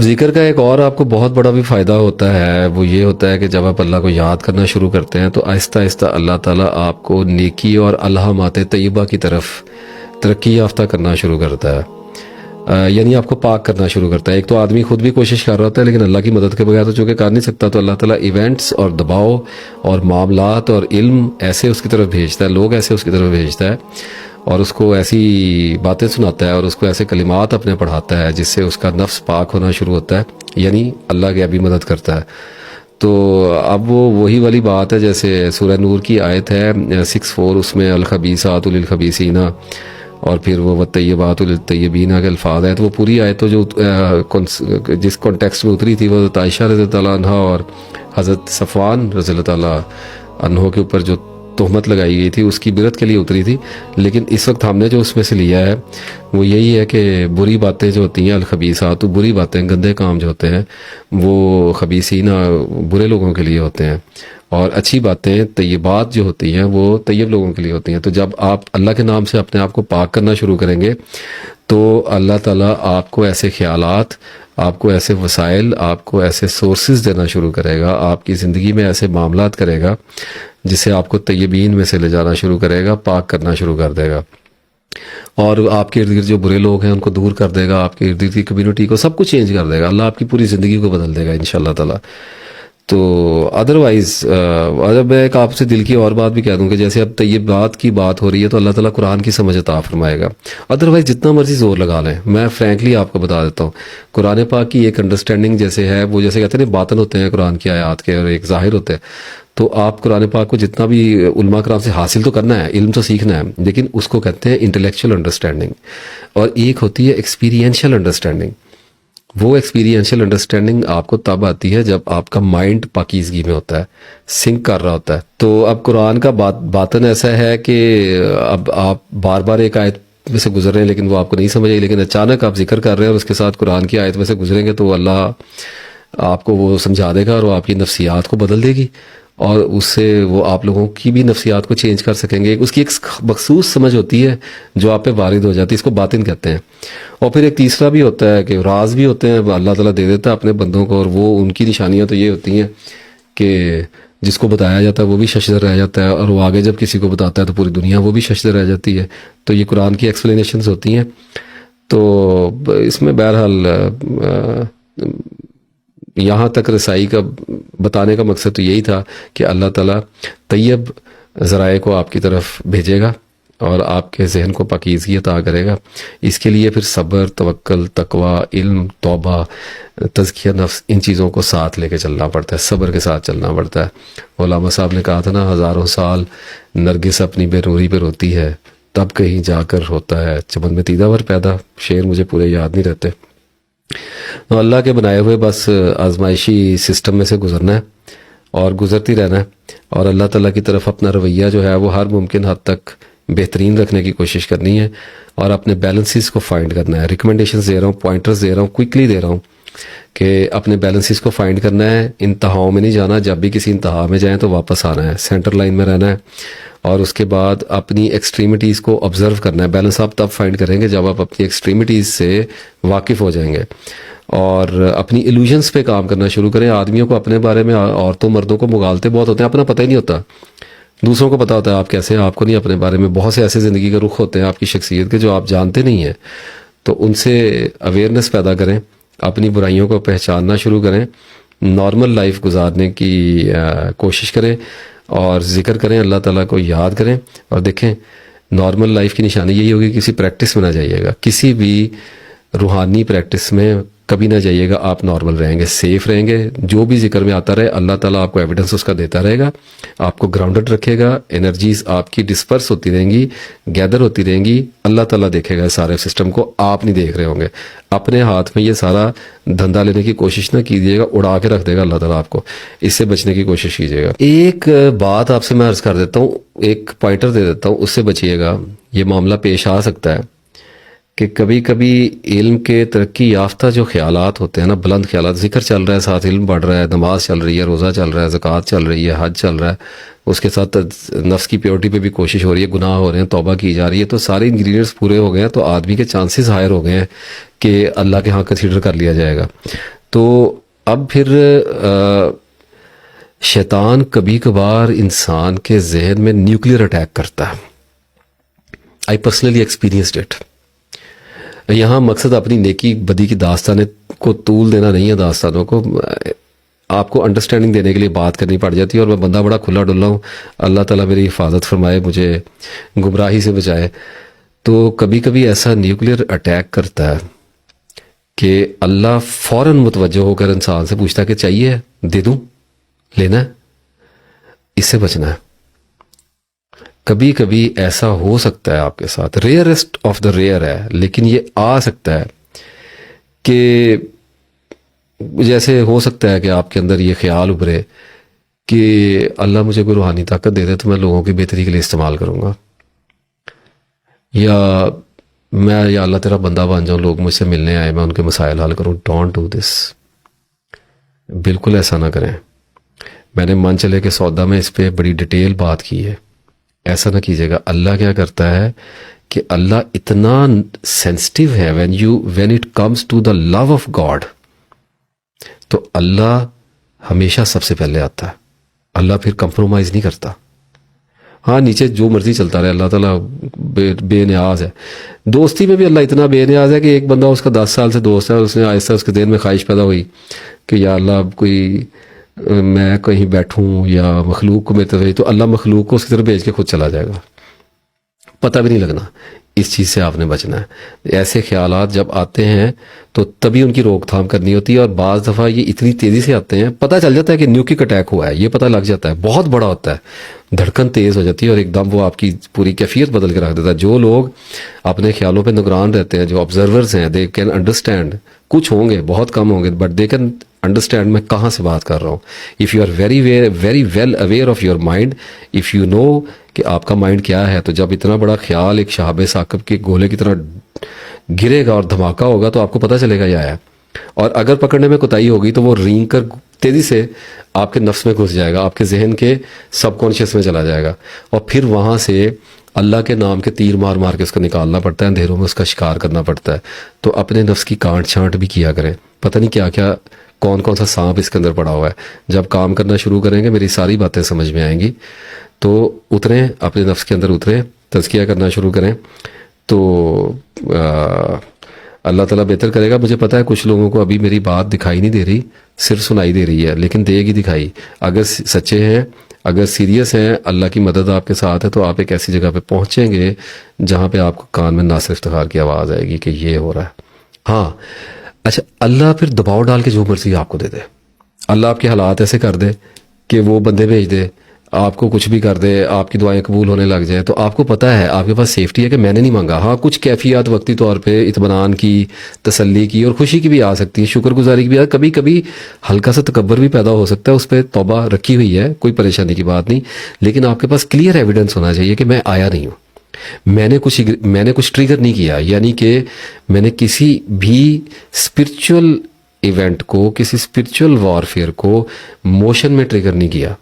ذکر کا ایک اور آپ کو بہت بڑا بھی فائدہ ہوتا ہے، وہ یہ ہوتا ہے کہ جب آپ اللہ کو یاد کرنا شروع کرتے ہیں تو آہستہ آہستہ اللہ تعالیٰ آپ کو نیکی اور الہامات طیبہ کی طرف ترقی یافتہ کرنا شروع کرتا ہے، یعنی آپ کو پاک کرنا شروع کرتا ہے۔ ایک تو آدمی خود بھی کوشش کر رہا ہوتا ہے، لیکن اللہ کی مدد کے بغیر تو چونکہ کر نہیں سکتا، تو اللہ تعالیٰ ایونٹس اور دباؤ اور معاملات اور علم ایسے اس کی طرف بھیجتا ہے، لوگ ایسے اس کی طرف بھیجتا ہے اور اس کو ایسی باتیں سناتا ہے اور اس کو ایسے کلمات اپنے پڑھاتا ہے جس سے اس کا نفس پاک ہونا شروع ہوتا ہے، یعنی اللہ کی ابھی مدد کرتا ہے۔ تو اب وہ وہی والی بات ہے، جیسے سورہ نور کی آیت ہے 6:4، اس میں الخبیثات للخبیثین اور پھر وہ والطیبات للطیبین کے الفاظ ہیں، تو وہ پوری آیت تو جو جس کانٹیکسٹ میں اتری تھی وہ حضرت عائشہ رضی اللہ تعالیٰ عنہ اور حضرت صفوان رضی اللہ تعالیٰ عنہ کے اوپر جو تہمت لگائی گئی تھی اس کی برت کے لیے اتری تھی۔ لیکن اس وقت ہم نے جو اس میں سے لیا ہے وہ یہی ہے کہ بری باتیں جو ہوتی ہیں الخبیثات، بری باتیں، گندے کام جو ہوتے ہیں وہ خبیثین برے لوگوں کے لیے ہوتے ہیں، اور اچھی باتیں طیبات جو ہوتی ہیں وہ طیب لوگوں کے لیے ہوتی ہیں۔ تو جب آپ اللہ کے نام سے اپنے آپ کو پاک کرنا شروع کریں گے تو اللہ تعالیٰ آپ کو ایسے خیالات، آپ کو ایسے وسائل، آپ کو ایسے سورسز دینا شروع کرے گا، آپ کی زندگی میں ایسے معاملات کرے گا جسے آپ کو طیبین میں سے لے جانا شروع کرے گا، پاک کرنا شروع کر دے گا، اور آپ کے ارد گرد جو برے لوگ ہیں ان کو دور کر دے گا، آپ کے ارد گرد کی کمیونٹی کو سب کچھ چینج کر دے گا، اللہ آپ کی پوری زندگی کو بدل دے گا انشاءاللہ تعالیٰ۔ تو ادروائز اگر میں ایک آپ سے دل کی اور بات بھی کہہ دوں کہ جیسے اب طیبات کی بات ہو رہی ہے تو اللہ تعالیٰ قرآن کی سمجھ عطا فرمائے گا، ادروائز جتنا مرضی زور لگا لیں، میں فرینکلی آپ کو بتا دیتا ہوں قرآن پاک کی ایک انڈرسٹینڈنگ جیسے ہے، وہ جیسے کہتے ہیں باطن ہوتے ہیں قرآن کی آیات کے اور ایک ظاہر ہوتے ہیں، تو آپ قرآن پاک کو جتنا بھی علماء کرام سے حاصل تو کرنا ہے، علم تو سیکھنا ہے، لیکن اس کو کہتے ہیں انٹلیکچوئل انڈرسٹینڈنگ، اور ایک ہوتی ہے ایکسپیرینشیل انڈرسٹینڈنگ۔ وہ ایکسپیرینشیل انڈرسٹینڈنگ آپ کو تب آتی ہے جب آپ کا مائنڈ پاکیزگی میں ہوتا ہے، سنک کر رہا ہوتا ہے۔ تو اب قرآن کا باطن ایسا ہے کہ اب آپ بار بار ایک آیت میں سے گزر رہے ہیں لیکن وہ آپ کو نہیں سمجھ آئی، لیکن اچانک آپ ذکر کر رہے ہیں اور اس کے ساتھ قرآن کی آیت میں سے گزریں گے تو اللہ آپ کو وہ سمجھا دے گا اور وہ آپ کی نفسیات کو بدل دے گی، اور اس سے وہ آپ لوگوں کی بھی نفسیات کو چینج کر سکیں گے۔ اس کی ایک مخصوص سمجھ ہوتی ہے جو آپ پہ وارد ہو جاتی ہے، اس کو باطن کہتے ہیں۔ اور پھر ایک تیسرا بھی ہوتا ہے کہ راز بھی ہوتے ہیں، اللہ تعالیٰ دے دیتا ہے اپنے بندوں کو، اور وہ ان کی نشانیاں تو یہ ہوتی ہیں کہ جس کو بتایا جاتا ہے وہ بھی ششدر رہ جاتا ہے، اور وہ آگے جب کسی کو بتاتا ہے تو پوری دنیا وہ بھی ششدر رہ جاتی ہے۔ تو یہ قرآن کی ایکسپلینیشنز ہوتی ہیں۔ تو اس میں بہرحال یہاں تک رسائی کا بتانے کا مقصد تو یہی تھا کہ اللہ تعالیٰ طیب ذرائع کو آپ کی طرف بھیجے گا اور آپ کے ذہن کو پاکیزگی عطا کرے گا۔ اس کے لیے پھر صبر، توکل، تقوی، علم، توبہ، تزکیہ نفس، ان چیزوں کو ساتھ لے کے چلنا پڑتا ہے، صبر کے ساتھ چلنا پڑتا ہے۔ علامہ صاحب نے کہا تھا نا، ہزاروں سال نرگس اپنی بے نوری پہ روتی ہے، تب کہیں جا کر ہوتا ہے چمن میں تیدا ور پیدا۔ شعر مجھے پورے یاد نہیں رہتے۔ تو اللہ کے بنائے ہوئے بس آزمائشی سسٹم میں سے گزرنا ہے اور گزرتی رہنا ہے، اور اللہ تعالیٰ کی طرف اپنا رویہ جو ہے وہ ہر ممکن حد تک بہترین رکھنے کی کوشش کرنی ہے، اور اپنے بیلنسز کو فائنڈ کرنا ہے۔ ریکمنڈیشنز دے رہا ہوں، پوائنٹرز دے رہا ہوں، کوئکلی دے رہا ہوں کہ اپنے بیلنسز کو فائنڈ کرنا ہے، انتہاؤں میں نہیں جانا، جب بھی کسی انتہا میں جائیں تو واپس آنا ہے، سینٹر لائن میں رہنا ہے، اور اس کے بعد اپنی ایکسٹریمٹیز کو آبزرو کرنا ہے۔ بیلنس آپ تب فائنڈ کریں گے جب آپ اپنی ایکسٹریمٹیز سے واقف ہو جائیں گے اور اپنی ایلوژنس پہ کام کرنا شروع کریں۔ آدمیوں کو اپنے بارے میں، عورتوں مردوں کو مغالطے بہت ہوتے ہیں، اپنا پتہ ہی نہیں ہوتا، دوسروں کو پتہ ہوتا ہے آپ کیسے ہیں، آپ کو نہیں اپنے بارے میں۔ بہت سے ایسے زندگی کے رخ ہوتے ہیں آپ کی شخصیت کے جو آپ جانتے نہیں ہیں، تو ان سے اویئرنیس پیدا کریں، اپنی برائیوں کو پہچاننا شروع کریں، نارمل لائف گزارنے کی کوشش کریں، اور ذکر کریں، اللہ تعالیٰ کو یاد کریں۔ اور دیکھیں نارمل لائف کی نشانی یہی ہوگی، کسی پریکٹس میں نہ جائیے گا، کسی بھی روحانی پریکٹس میں کبھی نہ جائیے گا، آپ نارمل رہیں گے، سیف رہیں گے، جو بھی ذکر میں آتا رہے اللہ تعالیٰ آپ کو ایویڈنس اس کا دیتا رہے گا، آپ کو گراؤنڈڈ رکھے گا، انرجیز آپ کی ڈسپرس ہوتی رہیں گی، گیدر ہوتی رہیں گی، اللہ تعالیٰ دیکھے گا سارے سسٹم کو، آپ نہیں دیکھ رہے ہوں گے۔ اپنے ہاتھ میں یہ سارا دھندا لینے کی کوشش نہ کیجیے گا، اڑا کے رکھ دے گا اللہ تعالیٰ آپ کو، اس سے بچنے کی کوشش کیجیے گا۔ ایک بات آپ سے میں عرض کر دیتا ہوں، ایک پوائنٹر دے دیتا ہوں، اس سے بچیے گا، یہ معاملہ پیش آ سکتا ہے کہ کبھی کبھی علم کے ترقی یافتہ جو خیالات ہوتے ہیں نا، بلند خیالات، ذکر چل رہا ہے، ساتھ علم بڑھ رہا ہے، نماز چل رہی ہے، روزہ چل رہا ہے، زکوٰۃ چل رہی ہے، حج چل رہا ہے، اس کے ساتھ نفس کی پیورٹی پہ بھی کوشش ہو رہی ہے، گناہ ہو رہے ہیں، توبہ کی جا رہی ہے، تو سارے انگریڈینٹس پورے ہو گئے ہیں، تو آدمی کے چانسز ہائر ہو گئے ہیں کہ اللہ کے ہاں کنسیڈر کر لیا جائے گا. تو اب پھر شیطان کبھی کبھار انسان کے ذہن میں نیوکلیئر اٹیک کرتا ہے. I personally experienced it. یہاں مقصد اپنی نیکی بدی کی داستانیں کو طول دینا نہیں ہے، داستانوں کو آپ کو انڈرسٹینڈنگ دینے کے لیے بات کرنی پڑ جاتی ہے، اور میں بندہ بڑا کھلا ڈلا ہوں، اللہ تعالیٰ میری حفاظت فرمائے، مجھے گمراہی سے بچائے. تو کبھی کبھی ایسا نیوکلیئر اٹیک کرتا ہے کہ اللہ فوراً متوجہ ہو کر انسان سے پوچھتا ہے کہ چاہیے، دے دوں، لینا ہے، اس سے بچنا ہے. کبھی کبھی ایسا ہو سکتا ہے آپ کے ساتھ، ریئرسٹ آف دا ریئر ہے، لیکن یہ آ سکتا ہے کہ جیسے ہو سکتا ہے کہ آپ کے اندر یہ خیال ابھرے کہ اللہ مجھے کوئی روحانی طاقت دے دے تو میں لوگوں کی بہتری کے لیے استعمال کروں گا، یا اللہ تیرا بندہ بن جاؤں، لوگ مجھ سے ملنے آئے، میں ان کے مسائل حل کروں. Don't do this. بالکل ایسا نہ کریں. میں نے من چلے کے سودا میں اس پہ بڑی ڈیٹیل بات کی ہے. ایسا نہ کیجیے گا. اللہ کیا کرتا ہے کہ اللہ اتنا سینسٹیو ہے when it comes to the love of God, تو اللہ ہمیشہ سب سے پہلے آتا ہے. اللہ پھر کمپرومائز نہیں کرتا. ہاں نیچے جو مرضی چلتا رہے، اللہ تعالیٰ بے نیاز ہے. دوستی میں بھی اللہ اتنا بے نیاز ہے کہ ایک بندہ اس کا 10 سال سے دوست ہے، اس نے آہستہ اس کے دل میں خواہش پیدا ہوئی کہ یا اللہ اب کوئی میں کہیں بیٹھوں یا مخلوق کو میرے طرف، تو اللہ مخلوق کو اس کی طرف بھیج کے خود چلا جائے گا، پتہ بھی نہیں لگنا. اس چیز سے آپ نے بچنا ہے. ایسے خیالات جب آتے ہیں تو تبھی ان کی روک تھام کرنی ہوتی ہے، اور بعض دفعہ یہ اتنی تیزی سے آتے ہیں، پتہ چل جاتا ہے کہ نیوکلک اٹیک ہوا ہے، یہ پتہ لگ جاتا ہے، بہت بڑا ہوتا ہے، دھڑکن تیز ہو جاتی ہے، اور ایک دم وہ آپ کی پوری کیفیت بدل کے رکھ دیتا ہے. جو لوگ اپنے خیالوں پہ نگران رہتے ہیں، جو آبزرورز ہیں، دے کین انڈرسٹینڈ. کچھ ہوں گے، بہت کم ہوں گے، بٹ دے کین انڈرسٹینڈ میں کہاں سے بات کر رہا ہوں. If you are very well aware of your mind, if you know کہ آپ کا مائنڈ کیا ہے، تو جب اتنا بڑا خیال ایک شہاب ثاقب کے گولے کی طرح گرے گا اور دھماکہ ہوگا تو آپ کو پتہ چلے گا یہ آیا. اور اگر پکڑنے میں کوتاہی ہوگی تو وہ رینگ کر تیزی سے آپ کے نفس میں گھس جائے گا، آپ کے ذہن کے سب کانشیس میں چلا جائے گا، اور پھر وہاں سے اللہ کے نام کے تیر مار مار کے اس کو نکالنا پڑتا ہے، اندھیروں میں اس کا شکار کرنا پڑتا ہے. تو اپنے نفس کی کانٹ چھانٹ بھی کیا کریں. پتہ نہیں کیا کیا کون کون سا سانپ اس کے اندر پڑا ہوا ہے. جب کام کرنا شروع کریں گے میری ساری باتیں سمجھ میں آئیں گی. تو اتریں، اپنے نفس کے اندر اتریں، تزکیہ کرنا شروع کریں، تو اللہ تعالیٰ بہتر کرے گا. مجھے پتا ہے کچھ لوگوں کو ابھی میری بات دکھائی نہیں دے رہی، صرف سنائی دے رہی ہے، لیکن دے گی دکھائی. اگر سچے ہیں، اگر سیریس ہیں، اللہ کی مدد آپ کے ساتھ ہے، تو آپ ایک ایسی جگہ پہ پہنچیں گے جہاں پہ آپ کو کان میں ناصر افتخار کی آواز آئے گی کہ یہ ہو رہا ہے. ہاں اچھا، اللہ پھر دباؤ ڈال کے جو مرضی آپ کو دے دے. اللہ آپ کے حالات ایسے کر دے کہ وہ بندے بھیج دے، آپ کو کچھ بھی کر دے، آپ کی دعائیں قبول ہونے لگ جائیں، تو آپ کو پتہ ہے آپ کے پاس سیفٹی ہے کہ میں نے نہیں مانگا. ہاں کچھ کیفیات وقتی طور پہ اطمینان کی، تسلی کی اور خوشی کی بھی آ سکتی ہیں، شکر گزاری کی بھی کبھی کبھی ہلکا سا تکبر بھی پیدا ہو سکتا ہے. اس پہ توبہ رکھی ہوئی ہے، کوئی پریشانی کی بات نہیں، لیکن آپ کے پاس کلیئر ایویڈنس ہونا چاہیے کہ میں آیا نہیں ہوں، میں نے کچھ ٹریگر نہیں کیا، یعنی کہ میں نے کسی بھی اسپرچول ایونٹ کو، کسی اسپرچول وارفیئر کو موشن میں ٹریگر نہیں کیا.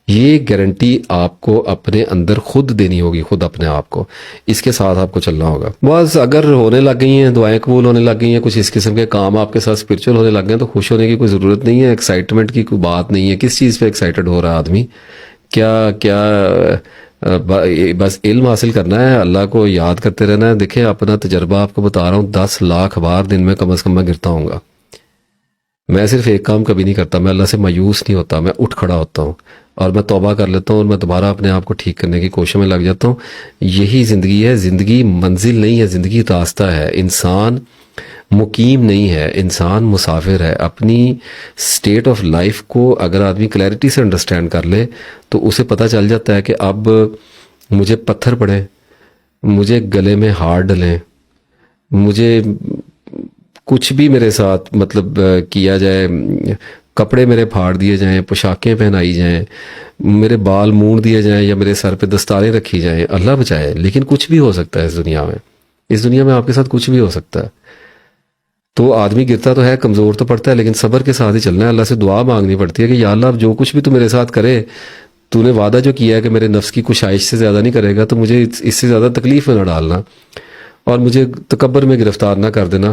یہ گارنٹی آپ کو اپنے اندر خود دینی ہوگی، خود اپنے آپ کو. اس کے ساتھ آپ کو چلنا ہوگا. بس اگر ہونے لگ گئی ہیں، دعائیں قبول ہونے لگ گئی ہیں، کچھ اس قسم کے کام آپ کے ساتھ اسپرچول ہونے لگ گئے ہیں، تو خوش ہونے کی کوئی ضرورت نہیں ہے، ایکسائٹمنٹ کی کوئی بات نہیں ہے. کس چیز پہ ایکسائٹڈ ہو رہا ہے آدمی؟ کیا بس علم حاصل کرنا ہے، اللہ کو یاد کرتے رہنا ہے. دیکھیں اپنا تجربہ آپ کو بتا رہا ہوں، 10 لاکھ بار دن میں کم از کم میں گرتا ہوں گا. میں صرف ایک کام کبھی نہیں کرتا، میں اللہ سے مایوس نہیں ہوتا، میں اٹھ کھڑا ہوتا ہوں اور میں توبہ کر لیتا ہوں، اور میں دوبارہ اپنے آپ کو ٹھیک کرنے کی کوشش میں لگ جاتا ہوں. یہی زندگی ہے. زندگی منزل نہیں ہے، زندگی راستہ ہے. انسان مقیم نہیں ہے، انسان مسافر ہے. اپنی سٹیٹ آف لائف کو اگر آدمی کلیئرٹی سے انڈرسٹینڈ کر لے تو اسے پتہ چل جاتا ہے کہ اب مجھے پتھر پڑے، مجھے گلے میں ہار ڈلیں، مجھے کچھ بھی میرے ساتھ مطلب کیا جائے، کپڑے میرے پھاڑ دیے جائیں، پوشاکیں پہنائی جائیں، میرے بال مونڈ دیے جائیں، یا میرے سر پہ دستاریں رکھی جائیں، اللہ بچائے، لیکن کچھ بھی ہو سکتا ہے اس دنیا میں. اس دنیا میں آپ کے ساتھ کچھ بھی ہو سکتا ہے. تو آدمی گرتا تو ہے، کمزور تو پڑتا ہے، لیکن صبر کے ساتھ ہی چلنا ہے. اللہ سے دعا مانگنی پڑتی ہے کہ یا اللہ اب جو کچھ بھی تو میرے ساتھ کرے، تو نے وعدہ جو کیا ہے کہ میرے نفس کی کشائش سے زیادہ نہیں کرے گا، تو مجھے اس سے زیادہ تکلیف میں نہ ڈالنا اور مجھے تکبر میں گرفتار نہ کر دینا.